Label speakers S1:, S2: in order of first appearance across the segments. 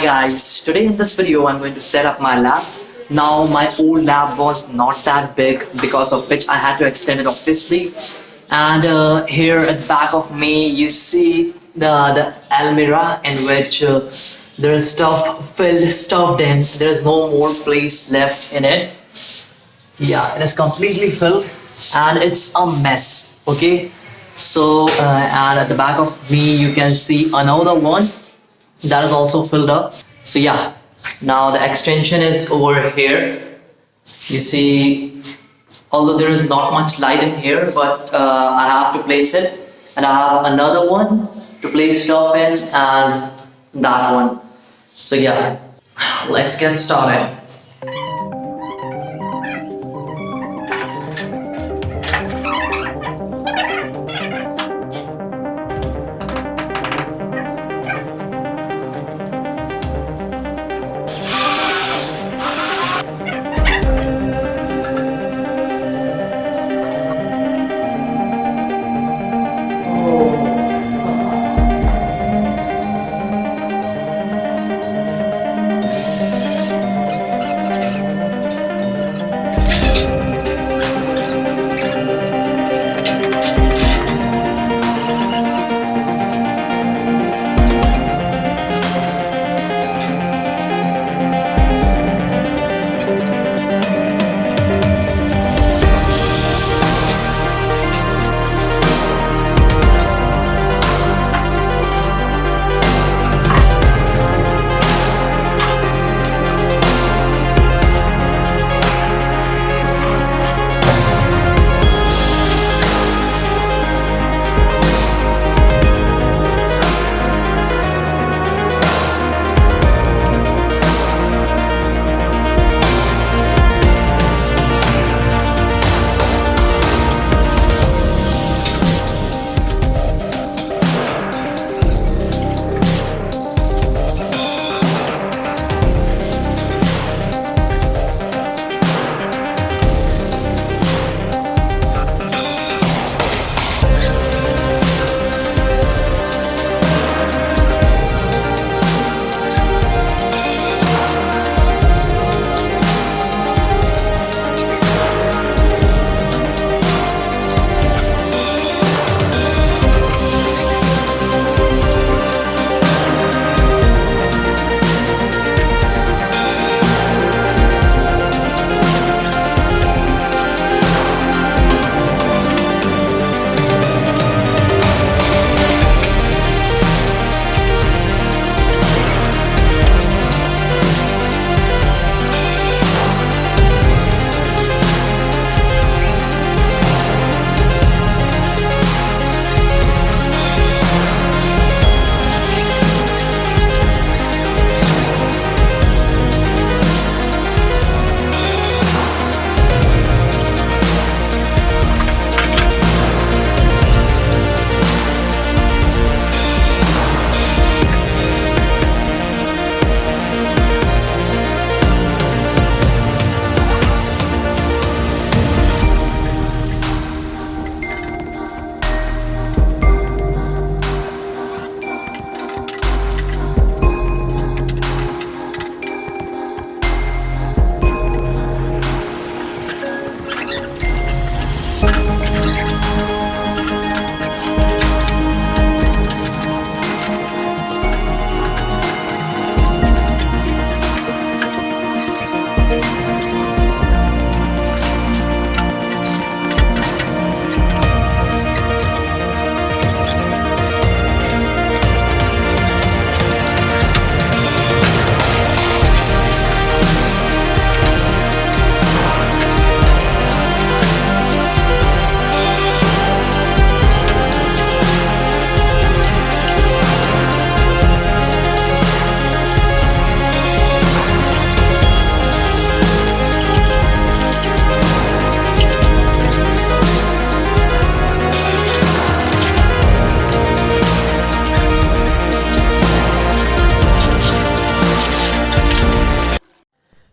S1: Hi guys, today in this video I'm going to set up my lab. Now my old lab was not that big, because of which I had to extend it obviously. And here at the back of me you see the almirah in which there is stuffed in. There is no more place left in it. Yeah, it is completely filled and it's a mess. Okay, so and at the back of me you can see another one that is also filled up. So yeah, now the extension is over here. You see, although there is not much light in here, but I have to place it, and I have another one to place stuff in, and that one. So yeah, let's get started.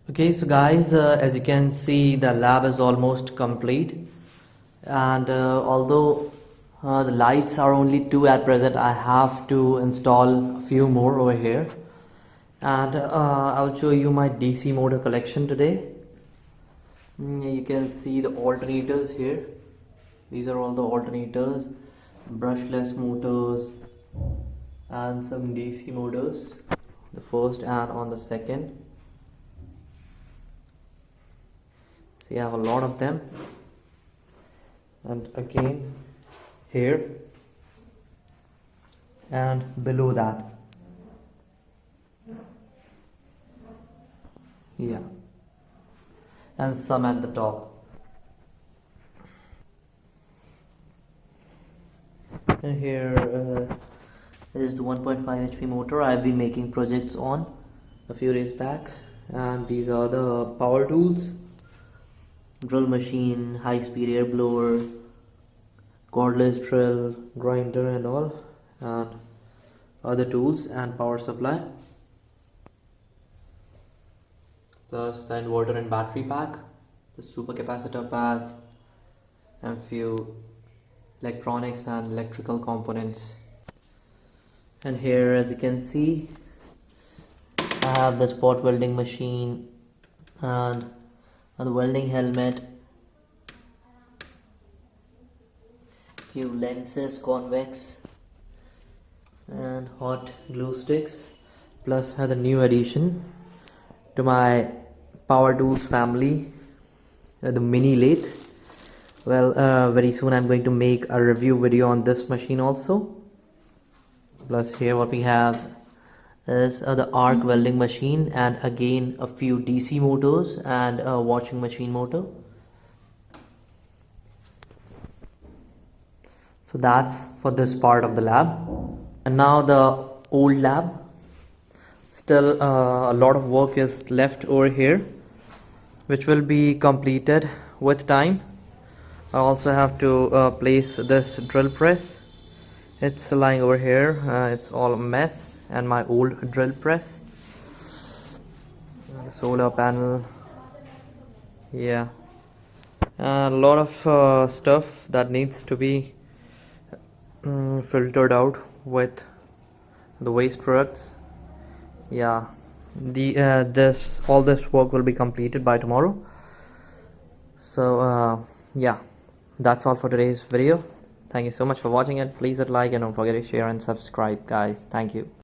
S1: Okay, so guys, as you can see, the lab is almost complete, and although the lights are only two at present, I have to install a few more over here. And I'll show you my DC motor collection today. You can see the alternators here. These are all the alternators, brushless motors, and some DC motors, the first and on the second. See, I have a lot of them. And again here and below that, yeah, and some at the top. And here is the 1.5 HP motor I've been making projects on a few days back. And these are the power tools: drill machine, high speed air blower, cordless drill, grinder and all, and other tools and power supply, plus the inverter and battery pack, the supercapacitor pack, and few electronics and electrical components. And here, as you can see, I have the spot welding machine and the welding helmet, few lenses, convex and hot glue sticks, plus the new addition to my power tools family, the mini lathe. Well, very soon I'm going to make a review video on this machine also. Plus here what we have is the arc welding machine, and again a few DC motors and a washing machine motor. So that's for this part of the lab. And now the old lab. Still a lot of work is left over here, which will be completed with time. I also have to place this drill press. It's lying over here. It's all a mess, and my old drill press, the solar panel, yeah, a lot of stuff that needs to be filtered out with the waste products. Yeah, all this work will be completed by tomorrow. So yeah, that's all for today's video. Thank you so much for watching it. Please hit like and don't forget to share and subscribe, guys. Thank you.